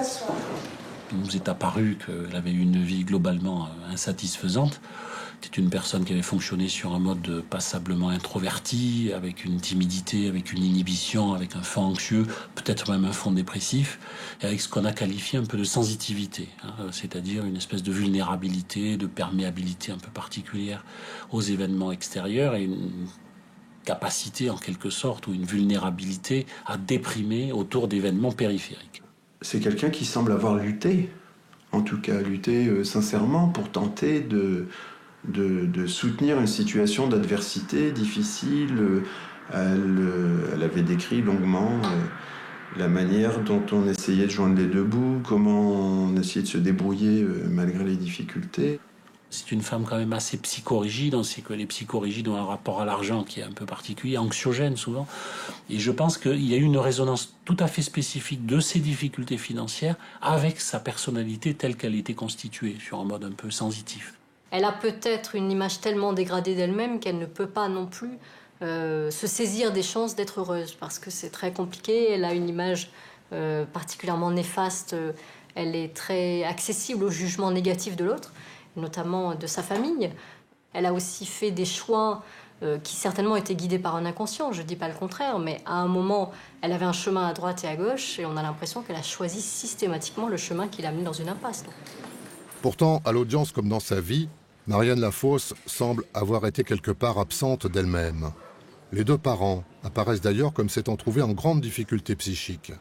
s'asseoir. Il nous est apparu qu'elle avait eu une vie globalement insatisfaisante. C'était une personne qui avait fonctionné sur un mode passablement introverti, avec une timidité, avec une inhibition, avec un fond anxieux, peut-être même un fond dépressif, et avec ce qu'on a qualifié un peu de sensitivité, c'est-à-dire une espèce de vulnérabilité, de perméabilité un peu particulière aux événements extérieurs et une capacité en quelque sorte ou une vulnérabilité à déprimer autour d'événements périphériques. C'est quelqu'un qui semble avoir lutté, en tout cas lutté sincèrement pour tenter de soutenir une situation d'adversité difficile. Elle avait décrit longuement la manière dont on essayait de joindre les deux bouts, comment on essayait de se débrouiller malgré les difficultés. C'est une femme quand même assez psychorigide. On sait que les psychorigides ont un rapport à l'argent qui est un peu particulier, anxiogène souvent. Et je pense qu'il y a eu une résonance tout à fait spécifique de ces difficultés financières avec sa personnalité telle qu'elle était constituée, sur un mode un peu sensitif. Elle a peut-être une image tellement dégradée d'elle-même qu'elle ne peut pas non plus se saisir des chances d'être heureuse, parce que c'est très compliqué. Elle a une image particulièrement néfaste. Elle est très accessible au jugement négatif de l'autre, notamment de sa famille. Elle a aussi fait des choix qui certainement étaient guidés par un inconscient, je ne dis pas le contraire, mais à un moment, elle avait un chemin à droite et à gauche, et on a l'impression qu'elle a choisi systématiquement le chemin qui l'a menée dans une impasse. Pourtant, à l'audience comme dans sa vie, Marianne Lafosse semble avoir été quelque part absente d'elle-même. Les deux parents apparaissent d'ailleurs comme s'étant trouvés en grande difficulté psychique.